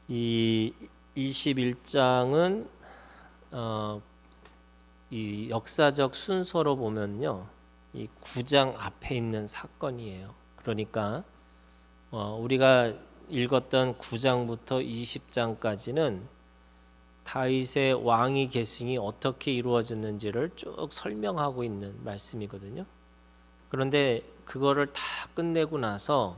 이 21장은 이 역사적 순서로 보면요, 이 9장 앞에 있는 사건이에요. 그러니까 우리가 읽었던 9장부터 20장까지는 다윗의 왕위 계승이 어떻게 이루어졌는지를 쭉 설명하고 있는 말씀이거든요. 그런데 그거를 다 끝내고 나서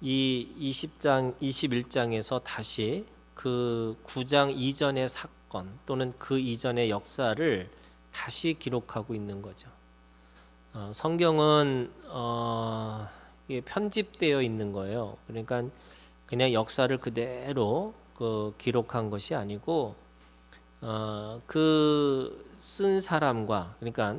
이 21장에서 다시 그 9장 이전의 사건 또는 그 이전의 역사를 다시 기록하고 있는 거죠. 성경은 이게 편집되어 있는 거예요. 그러니까 그냥 역사를 그대로 기록한 것이 아니고 그 쓴 사람과, 그러니까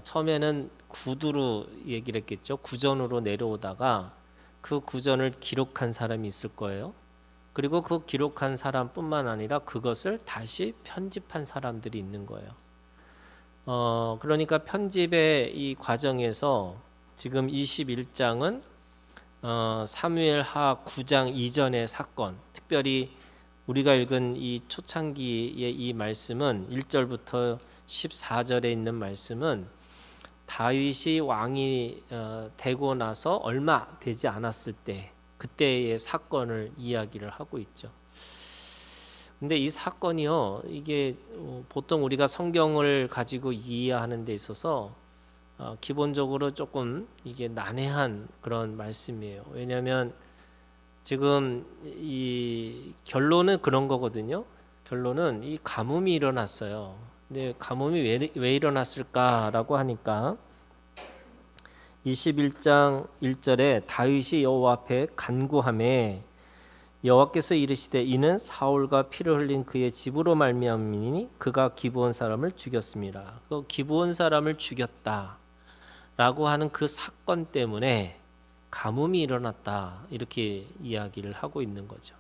처음에는 구두로 얘기를 했겠죠. 구전으로 내려오다가 그 구전을 기록한 사람이 있을 거예요. 그리고 그 기록한 사람뿐만 아니라 그것을 다시 편집한 사람들이 있는 거예요. 그러니까 편집의 이 과정에서 지금 21장은 사무엘하 9장 이전의 사건, 특별히 우리가 읽은 이 초창기의 이 말씀은 1절부터 14절에 있는 말씀은 다윗이 왕이 되고 나서 얼마 되지 않았을 때 그때의 사건을 이야기를 하고 있죠. 근데 이 사건이요, 이게 보통 우리가 성경을 가지고 이해하는 데 있어서 기본적으로 조금 이게 난해한 그런 말씀이에요. 왜냐하면 지금 이 결론은 그런 거거든요. 결론은 이 가뭄이 일어났어요. 근데 가뭄이 왜 일어났을까라고 하니까 21장 1절에 다윗이 여호와 앞에 간구하매 여호와께서 이르시되 이는 사울과 피를 흘린 그의 집으로 말미암으니 그가 기브온 사람을 죽였습니다. 그 기브온 사람을 죽였다라고 하는 그 사건 때문에 가뭄이 일어났다, 이렇게 이야기를 하고 있는 거죠.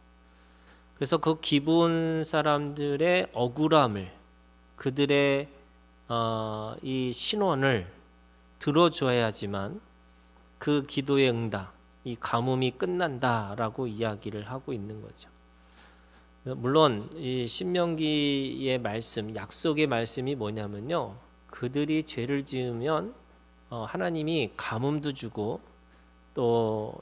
그래서 그 기브온 사람들의 억울함을, 그들의 이 신원을 들어줘야지만 그 기도의 응답, 이 가뭄이 끝난다라고 이야기를 하고 있는 거죠. 물론 이 신명기의 말씀, 약속의 말씀이 뭐냐면요, 그들이 죄를 지으면 하나님이 가뭄도 주고 또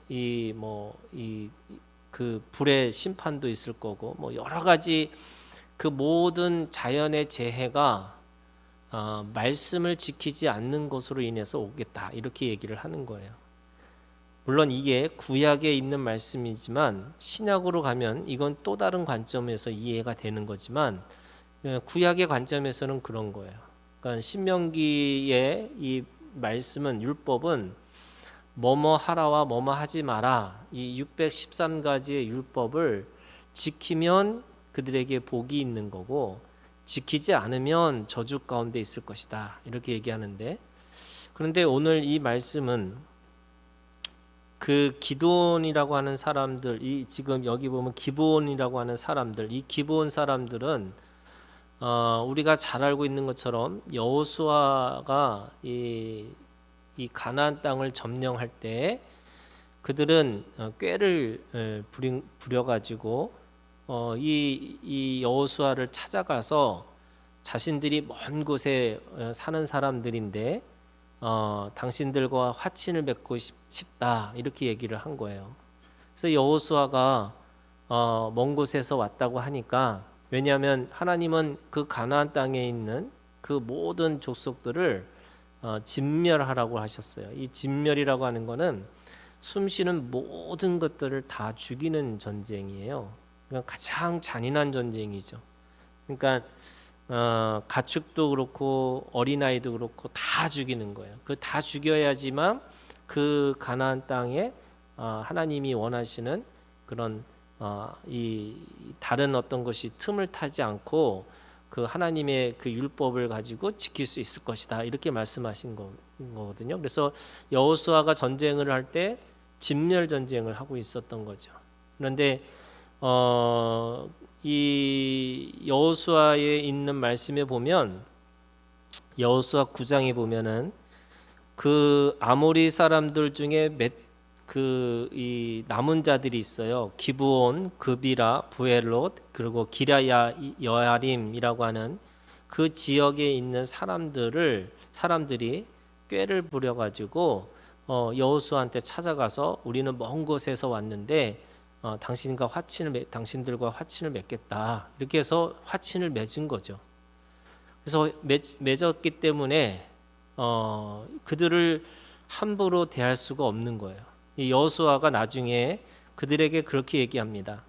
그 불의 심판도 있을 거고, 뭐 여러 가지 그 모든 자연의 재해가 말씀을 지키지 않는 것으로 인해서 오겠다, 이렇게 얘기를 하는 거예요. 물론 이게 구약에 있는 말씀이지만 신약으로 가면 이건 또 다른 관점에서 이해가 되는 거지만 구약의 관점에서는 그런 거예요. 그러니까 신명기의 이 말씀은, 율법은 뭐뭐 하라와 뭐뭐 하지 마라, 이 613가지의 율법을 지키면 그들에게 복이 있는 거고 지키지 않으면 저주 가운데 있을 것이다, 이렇게 얘기하는데, 그런데 오늘 이 말씀은 그 기드온이라고 하는 사람들, 이 지금 여기 보면 기브온이라고 하는 사람들, 이 기브온 사람들은 우리가 잘 알고 있는 것처럼 여호수아가 이 가나안 땅을 점령할 때 그들은 꾀를 부려가지고 이 여호수아를 찾아가서 자신들이 먼 곳에 사는 사람들인데 당신들과 화친을 맺고 싶다, 이렇게 얘기를 한 거예요. 그래서 여호수아가 먼 곳에서 왔다고 하니까, 왜냐하면 하나님은 그 가나안 땅에 있는 그 모든 족속들을 진멸하라고 하셨어요. 이 진멸이라고 하는 거는 숨쉬는 모든 것들을 다 죽이는 전쟁이에요. 그러니까 가장 잔인한 전쟁이죠. 그러니까 가축도 그렇고 어린아이도 그렇고 다 죽이는 거예요. 그 다 죽여야지만 그 가나안 땅에 하나님이 원하시는 그런 이 다른 어떤 것이 틈을 타지 않고 그 하나님의 그 율법을 가지고 지킬 수 있을 것이다, 이렇게 말씀하신 거거든요. 그래서 여호수아가 전쟁을 할 때 진멸 전쟁을 하고 있었던 거죠. 그런데 이 여호수아에 있는 말씀에 보면, 여호수아 9장에 보면은 그 아모리 사람들 중에 이 남은 자들이 있어요. 기브온, 그비라, 부엘롯, 그리고 기랴야 여아림이라고 하는 그 지역에 있는 사람들이 꾀를 부려가지고 여호수아한테 찾아가서 우리는 먼 곳에서 왔는데 당신들과 화친을 맺겠다. 이렇게 해서 화친을 맺은 거죠. 그래서 맺었기 때문에 그들을 함부로 대할 수가 없는 거예요. 이 여호수아가 나중에 그들에게 그렇게 얘기합니다.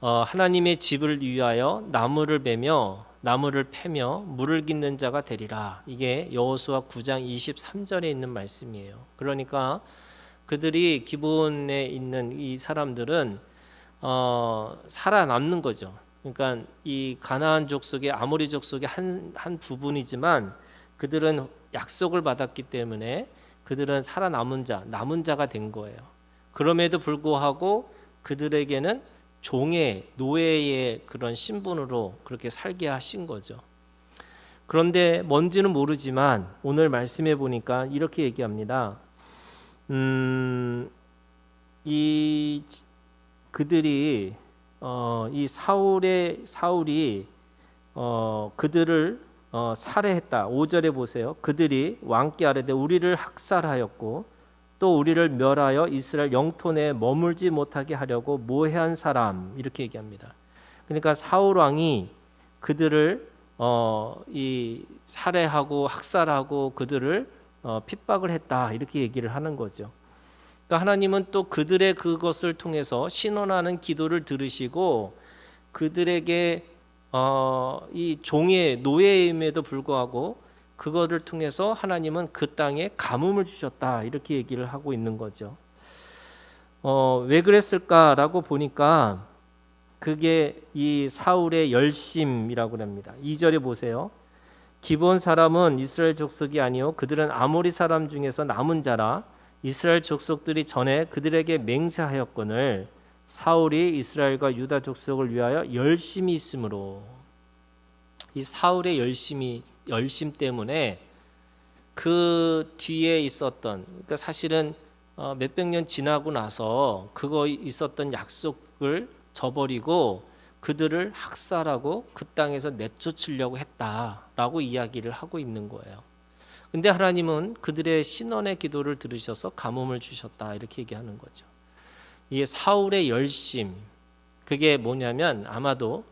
하나님의 집을 위하여 나무를 패며 물을 깃는 자가 되리라. 이게 여호수아 9장 23절에 있는 말씀이에요. 그러니까 그들이 기브온에 있는 이 사람들은 살아남는 거죠. 그러니까 이 가나안 족속의 아모리 족속의 한 부분이지만 그들은 약속을 받았기 때문에 그들은 남은 자가 된 거예요. 그럼에도 불구하고 그들에게는 노예의 그런 신분으로 그렇게 살게 하신 거죠. 그런데 뭔지는 모르지만 오늘 말씀해 보니까 이렇게 얘기합니다. 그들이 이 사울이 그들을 살해했다. 5절에 보세요. 그들이 왕께 아뢰되 우리를 학살하였고 또 우리를 멸하여 이스라엘 영토 내에 머물지 못하게 하려고 모해한 사람, 이렇게 얘기합니다. 그러니까 사울 왕이 그들을 이 살해하고 학살하고 그들을 핍박을 했다, 이렇게 얘기를 하는 거죠. 그러니까 하나님은 또 그들의 그것을 통해서 신원하는 기도를 들으시고 그들에게 이 종의 노예임에도 불구하고 그거를 통해서 하나님은 그 땅에 가뭄을 주셨다, 이렇게 얘기를 하고 있는 거죠. 왜 그랬을까라고 보니까 그게 이 사울의 열심이라고 합니다. 2절에 보세요. 기브온 사람은 이스라엘 족속이 아니요 그들은 아모리 사람 중에서 남은 자라. 이스라엘 족속들이 전에 그들에게 맹세하였거늘 사울이 이스라엘과 유다 족속을 위하여 열심히 있으므로. 이 사울의 열심 때문에 그 뒤에 있었던, 그러니까 사실은 몇백 년 지나고 나서 그거 있었던 약속을 저버리고 그들을 학살하고 그 땅에서 내쫓으려고 했다라고 이야기를 하고 있는 거예요. 근데 하나님은 그들의 신원의 기도를 들으셔서 가뭄을 주셨다, 이렇게 얘기하는 거죠. 이 사울의 열심, 그게 뭐냐면 아마도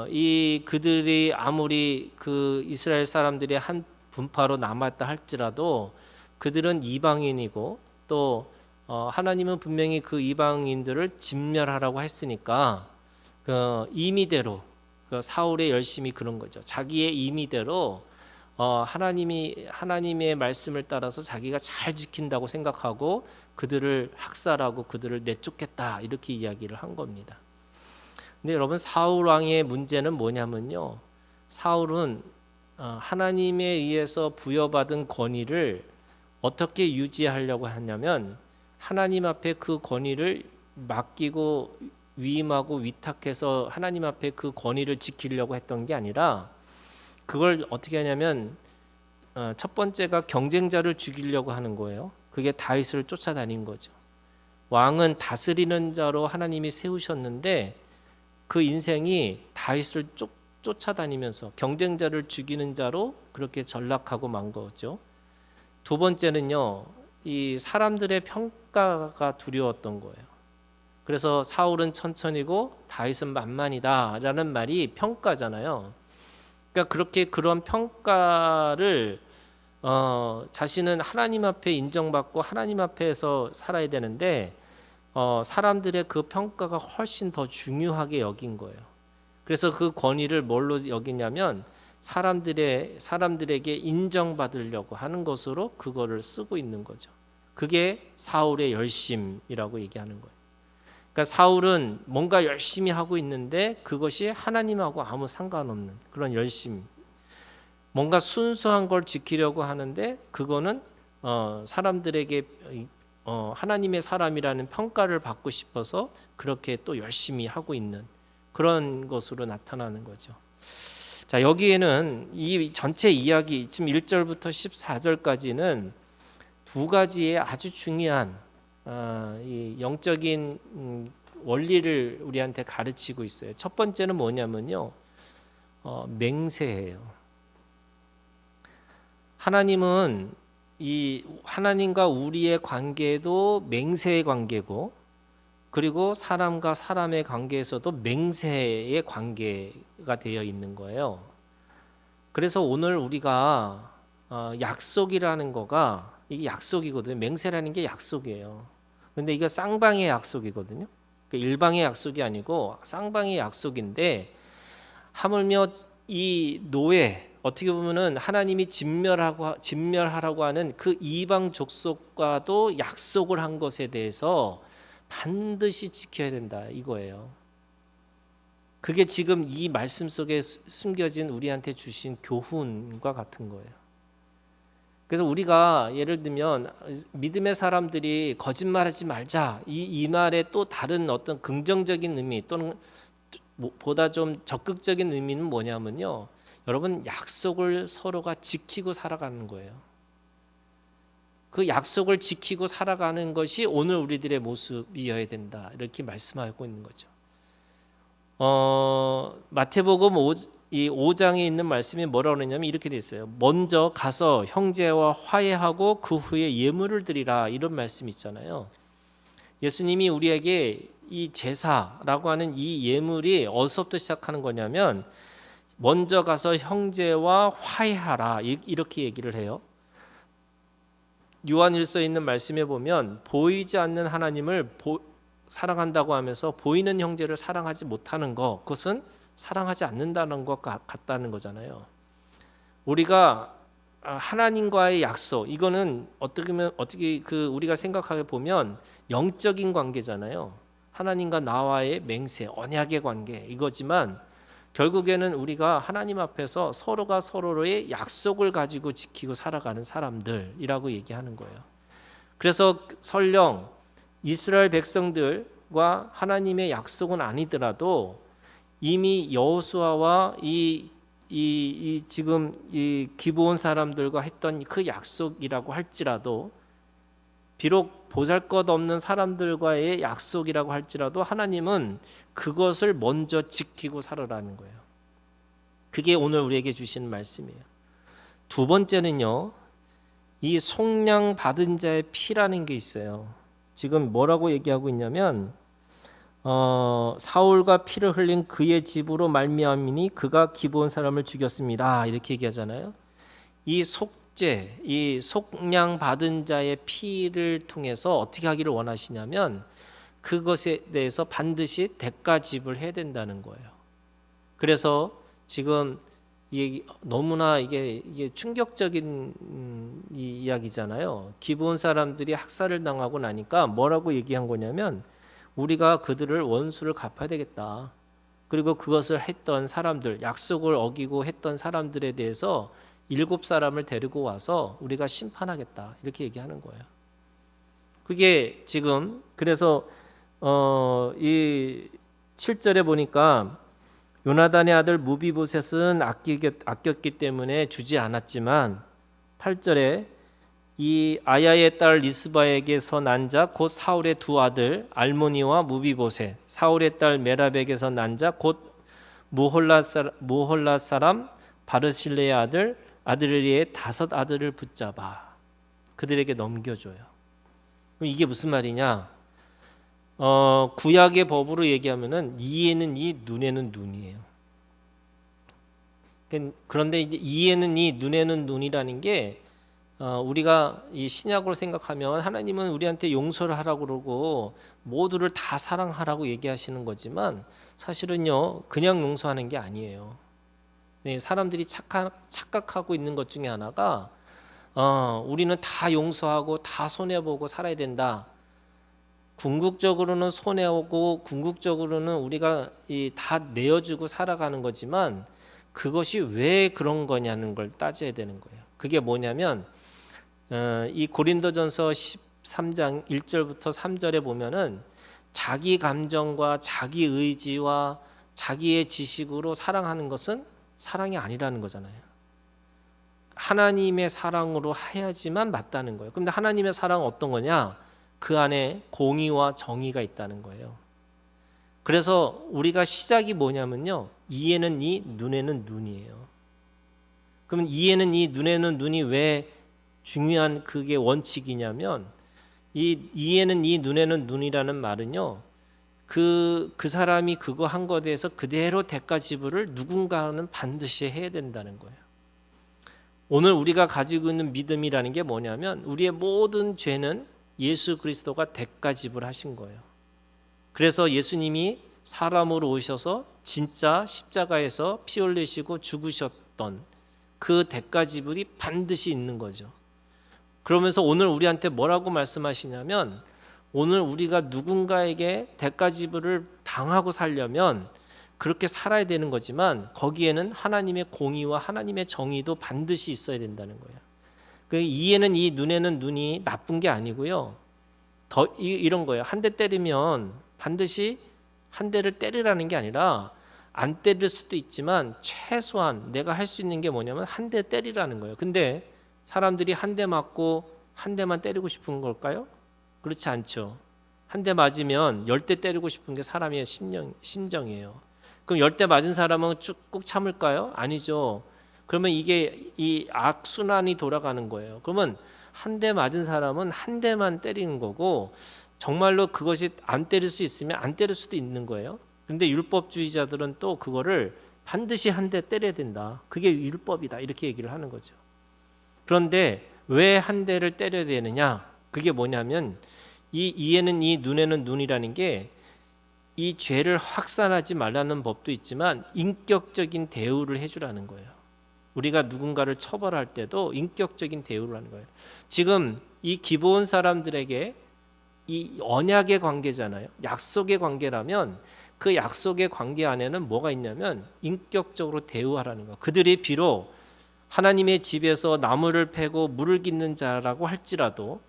이 그들이 아무리 그 이스라엘 사람들이 한 분파로 남았다 할지라도 그들은 이방인이고 또 하나님은 분명히 그 이방인들을 진멸하라고 했으니까 그 임의대로 그 사울의 열심이 그런 거죠. 자기의 임의대로 하나님의 말씀을 따라서 자기가 잘 지킨다고 생각하고 그들을 학살하고 그들을 내쫓겠다, 이렇게 이야기를 한 겁니다. 근데 여러분, 사울 왕의 문제는 뭐냐면요, 사울은 하나님에 의해서 부여받은 권위를 어떻게 유지하려고 하냐면 하나님 앞에 그 권위를 맡기고 위임하고 위탁해서 하나님 앞에 그 권위를 지키려고 했던 게 아니라 그걸 어떻게 하냐면 첫 번째가 경쟁자를 죽이려고 하는 거예요. 그게 다윗을 쫓아다닌 거죠. 왕은 다스리는 자로 하나님이 세우셨는데 그 인생이 다윗을 쫓아다니면서 경쟁자를 죽이는 자로 그렇게 전락하고 만 거죠. 두 번째는요, 이 사람들의 평가가 두려웠던 거예요. 그래서 사울은 천천히고 다윗은 만만이다라는 말이 평가잖아요. 그러니까 그런 평가를 자신은 하나님 앞에 인정받고 하나님 앞에서 살아야 되는데 사람들의 그 평가가 훨씬 더 중요하게 여긴 거예요. 그래서 그 권위를 뭘로 여기냐면 사람들에게 인정받으려고 하는 것으로 그거를 쓰고 있는 거죠. 그게 사울의 열심이라고 얘기하는 거예요. 그러니까 사울은 뭔가 열심히 하고 있는데 그것이 하나님하고 아무 상관없는 그런 열심. 뭔가 순수한 걸 지키려고 하는데 그거는 사람들에게 하나님의 사람이라는 평가를 받고 싶어서 그렇게 또 열심히 하고 있는 그런 것으로 나타나는 거죠. 자, 여기에는 이 전체 이야기 지금 1절부터 14절까지는 두 가지의 아주 중요한 이 영적인 원리를 우리한테 가르치고 있어요. 첫 번째는 뭐냐면요, 맹세예요. 하나님은 이 하나님과 우리의 관계도 맹세의 관계고, 그리고 사람과 사람의 관계에서도 맹세의 관계가 되어 있는 거예요. 그래서 오늘 우리가 약속이라는 거가 이게 약속이거든요. 맹세라는 게 약속이에요. 근데 이거 쌍방의 약속이거든요. 일방의 약속이 아니고 쌍방의 약속인데, 하물며 이 노예, 어떻게 보면은 하나님이 진멸하라고 하는 그 이방 족속과도 약속을 한 것에 대해서 반드시 지켜야 된다 이거예요. 그게 지금 이 말씀 속에 숨겨진 우리한테 주신 교훈과 같은 거예요. 그래서 우리가 예를 들면 믿음의 사람들이 거짓말하지 말자, 이 말에 또 다른 어떤 긍정적인 의미 또는 보다 좀 적극적인 의미는 뭐냐면요, 여러분, 약속을 서로가 지키고 살아가는 거예요. 그 약속을 지키고 살아가는 것이 오늘 우리들의 모습이어야 된다, 이렇게 말씀하고 있는 거죠. 마태복음 5장에 있는 말씀이 뭐라고 그러냐면 이렇게 돼 있어요. 먼저 가서 형제와 화해하고 그 후에 예물을 드리라, 이런 말씀이 있잖아요. 예수님이 우리에게 이 제사라고 하는 이 예물이 어디서부터 시작하는 거냐면, 먼저 가서 형제와 화해하라, 이렇게 얘기를 해요. 요한일서에 있는 말씀에 보면 보이지 않는 하나님을 사랑한다고 하면서 보이는 형제를 사랑하지 못하는 것, 그것은 사랑하지 않는다는 것 같다는 거잖아요. 우리가 하나님과의 약속, 이거는 어떻게 우리가 생각하게 보면 영적인 관계잖아요. 하나님과 나와의 맹세, 언약의 관계, 이거지만 결국에는 우리가 하나님 앞에서 서로가 서로의 약속을 가지고 지키고 살아가는 사람들이라고 얘기하는 거예요. 그래서 설령 이스라엘 백성들과 하나님의 약속은 아니더라도 이미 여호수아와 지금 이 기브온 사람들과 했던 그 약속이라고 할지라도, 비록 보잘것없는 사람들과의 약속이라고 할지라도 하나님은 그것을 먼저 지키고 살아라는 거예요. 그게 오늘 우리에게 주시는 말씀이에요. 두 번째는요, 이 속량 받은 자의 피라는 게 있어요. 지금 뭐라고 얘기하고 있냐면, 사울과 피를 흘린 그의 집으로 말미암으니 그가 기브온 사람을 죽였습니다, 이렇게 얘기하잖아요. 이 속죄, 이 속량 받은 자의 피를 통해서 어떻게 하기를 원하시냐면, 그것에 대해서 반드시 대가 지불해야 된다는 거예요. 그래서 지금 너무나 이게 충격적인 이야기잖아요. 기브온 사람들이 학살을 당하고 나니까 뭐라고 얘기한 거냐면, 우리가 그들을 원수를 갚아야 되겠다. 그리고 그것을 했던 사람들, 약속을 어기고 했던 사람들에 대해서 7사람을 데리고 와서 우리가 심판하겠다, 이렇게 얘기하는 거예요. 그게 지금, 그래서 이 7절에 보니까 요나단의 아들 무비보셋은 아꼈기 때문에 주지 않았지만, 8절에 이 아야의 딸 리스바에게서 난 자 곧 사울의 두 아들 알모니와 무비보셋, 사울의 딸 메랍에게서 난 자 곧 무홀라 사람 바르실레의 아들 아드르리의 5 아들을 붙잡아 그들에게 넘겨줘요. 그럼 이게 무슨 말이냐? 구약의 법으로 얘기하면은 이에는 이, 눈에는 눈이에요. 그런데 이제 이에는 이, 눈에는 눈이라는 게, 우리가 이 신약으로 생각하면 하나님은 우리한테 용서를 하라고 그러고 모두를 다 사랑하라고 얘기하시는 거지만, 사실은요, 그냥 용서하는 게 아니에요. 네, 사람들이 착각하고 있는 것 중에 하나가, 우리는 다 용서하고 다 손해보고 살아야 된다. 궁극적으로는 손해오고 궁극적으로는 우리가 다 내어주고 살아가는 거지만, 그것이 왜 그런 거냐는 걸 따져야 되는 거예요. 그게 뭐냐면, 이 고린도전서 13장 1절부터 3절에 보면은 자기 감정과 자기 의지와 자기의 지식으로 사랑하는 것은 사랑이 아니라는 거잖아요. 하나님의 사랑으로 해야지만 맞다는 거예요. 그런데 하나님의 사랑은 어떤 거냐? 그 안에 공의와 정의가 있다는 거예요. 그래서 우리가 시작이 뭐냐면요, 이에는 이, 눈에는 눈이에요. 그러면 이에는 이, 눈에는 눈이 왜 중요한 그게 원칙이냐면, 이 이에는 이, 눈에는 눈이라는 말은요, 그 사람이 그거 한 것에 대해서 그대로 대가 지불을 누군가는 반드시 해야 된다는 거예요. 오늘 우리가 가지고 있는 믿음이라는 게 뭐냐면, 우리의 모든 죄는 예수 그리스도가 대가 지불하신 거예요. 그래서 예수님이 사람으로 오셔서 진짜 십자가에서 피 흘리시고 죽으셨던 그 대가 지불이 반드시 있는 거죠. 그러면서 오늘 우리한테 뭐라고 말씀하시냐면, 오늘 우리가 누군가에게 대가 지불을 당하고 살려면 그렇게 살아야 되는 거지만, 거기에는 하나님의 공의와 하나님의 정의도 반드시 있어야 된다는 거예요. 그 이에는 이, 눈에는 눈이 나쁜 게 아니고요, 이런 거예요. 한 대 때리면 반드시 한 대를 때리라는 게 아니라, 안 때릴 수도 있지만 최소한 내가 할 수 있는 게 뭐냐면 한 대 때리라는 거예요. 근데 사람들이 한 대 맞고 한 대만 때리고 싶은 걸까요? 그렇지 않죠. 한 대 맞으면 10대 때리고 싶은 게 사람의 심정이에요. 그럼 10대 맞은 사람은 꾹 참을까요? 아니죠. 그러면 이게 이 악순환이 돌아가는 거예요. 그러면 한 대 맞은 사람은 한 대만 때리는 거고, 정말로 그것이 안 때릴 수 있으면 안 때릴 수도 있는 거예요. 그런데 율법주의자들은 또 그거를 반드시 한 대 때려야 된다, 그게 율법이다, 이렇게 얘기를 하는 거죠. 그런데 왜 한 대를 때려야 되느냐? 그게 뭐냐면, 이 이에는 이, 눈에는 눈이라는 게 이 죄를 확산하지 말라는 법도 있지만 인격적인 대우를 해주라는 거예요. 우리가 누군가를 처벌할 때도 인격적인 대우를 하는 거예요. 지금 이 기브온 사람들에게 이 언약의 관계잖아요. 약속의 관계라면 그 약속의 관계 안에는 뭐가 있냐면 인격적으로 대우하라는 거예요. 그들이 비록 하나님의 집에서 나무를 패고 물을 깃는 자라고 할지라도,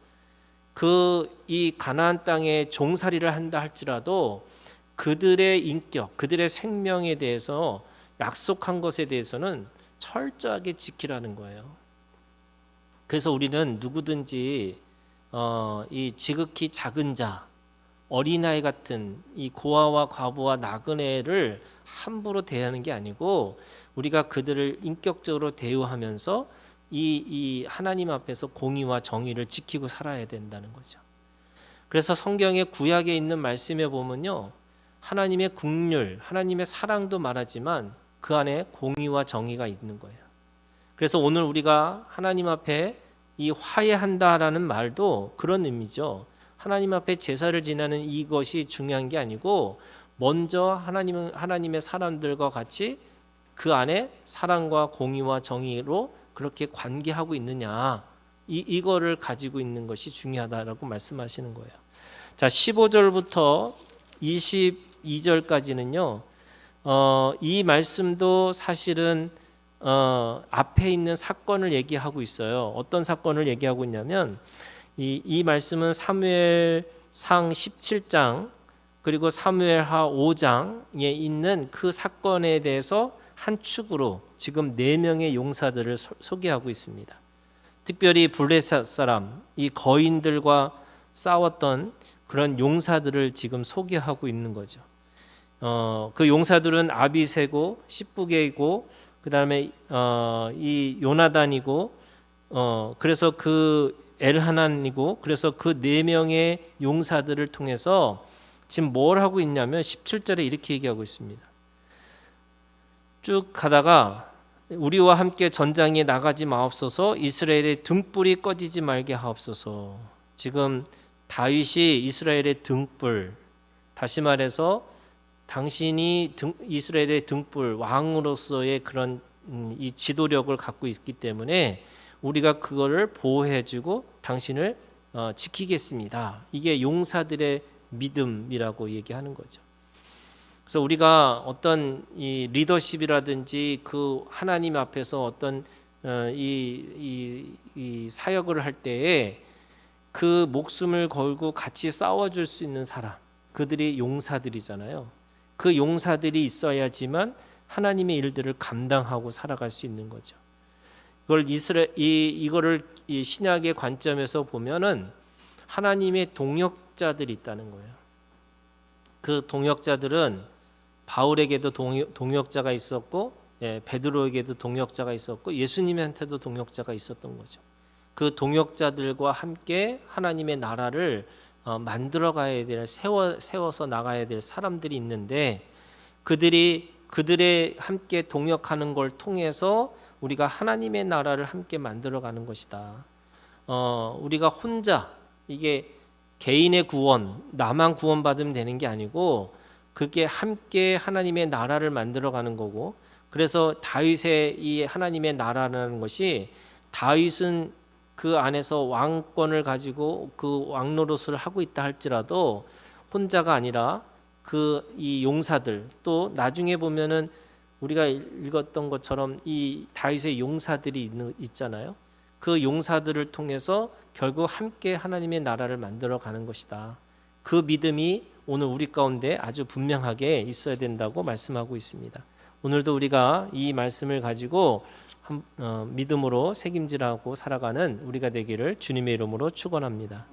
이 가나안 땅에 종살이를 한다 할지라도, 그들의 인격, 그들의 생명에 대해서 약속한 것에 대해서는 철저하게 지키라는 거예요. 그래서 우리는 누구든지 이 지극히 작은 자, 어린아이 같은 이 고아와 과부와 나그네를 함부로 대하는 게 아니고, 우리가 그들을 인격적으로 대우하면서 이 하나님 앞에서 공의와 정의를 지키고 살아야 된다는 거죠. 그래서 성경의 구약에 있는 말씀에 보면요, 하나님의 긍휼, 하나님의 사랑도 말하지만 그 안에 공의와 정의가 있는 거예요. 그래서 오늘 우리가 하나님 앞에 이 화해한다라는 말도 그런 의미죠. 하나님 앞에 제사를 지내는 이것이 중요한 게 아니고, 먼저 하나님의 사람들과 같이 그 안에 사랑과 공의와 정의로 그렇게 관계하고 있느냐, 이거를 가지고 있는 것이 중요하다라고 말씀하시는 거예요. 자, 15절부터 22절까지는요, 이 말씀도 사실은 앞에 있는 사건을 얘기하고 있어요. 어떤 사건을 얘기하고 있냐면, 이 말씀은 사무엘상 17장 그리고 사무엘하 5장에 있는 그 사건에 대해서 한 축으로 지금 4명의 용사들을 소개하고 있습니다. 특별히 블레셋 사람, 이 거인들과 싸웠던 그런 용사들을 지금 소개하고 있는 거죠. 그 용사들은 아비새고 십부개이고, 그 다음에 이 요나단이고, 그래서 그 엘하난이고, 그래서 그 4명의 용사들을 통해서 지금 뭘 하고 있냐면 17절에 이렇게 얘기하고 있습니다. 쭉 가다가, 우리와 함께 전장에 나가지 마옵소서, 이스라엘의 등불이 꺼지지 말게 하옵소서. 지금 다윗이 이스라엘의 등불, 다시 말해서 당신이 이스라엘의 등불, 왕으로서의 그런 이 지도력을 갖고 있기 때문에 우리가 그거를 보호해주고 당신을 지키겠습니다. 이게 용사들의 믿음이라고 얘기하는 거죠. 그래서 우리가 어떤 이 리더십이라든지 그 하나님 앞에서 어떤 이 사역을 할 때에 그 목숨을 걸고 같이 싸워줄 수 있는 사람, 그들이 용사들이잖아요. 그 용사들이 있어야지만 하나님의 일들을 감당하고 살아갈 수 있는 거죠. 이거를 이 신약의 관점에서 보면은 하나님의 동역자들이 있다는 거예요. 그 동역자들은 바울에게도 동역자가 있었고, 베드로에게도 동역자가 있었고, 예수님한테도 동역자가 있었던 거죠. 그 동역자들과 함께 하나님의 나라를 만들어가야 될, 세워서 나가야 될 사람들이 있는데, 그들의 함께 동역하는 걸 통해서 우리가 하나님의 나라를 함께 만들어가는 것이다. 우리가 혼자 이게 개인의 구원, 나만 구원받으면 되는 게 아니고 그게 함께 하나님의 나라를 만들어가는 거고, 그래서 다윗의 이 하나님의 나라라는 것이, 다윗은 그 안에서 왕권을 가지고 그 왕노릇을 하고 있다 할지라도 혼자가 아니라 이 용사들, 또 나중에 보면은 우리가 읽었던 것처럼 이 다윗의 용사들이 있잖아요. 그 용사들을 통해서 결국 함께 하나님의 나라를 만들어 가는 것이다. 그 믿음이 오늘 우리 가운데 아주 분명하게 있어야 된다고 말씀하고 있습니다. 오늘도 우리가 이 말씀을 가지고 믿음으로 책임질하고 살아가는 우리가 되기를 주님의 이름으로 축원합니다.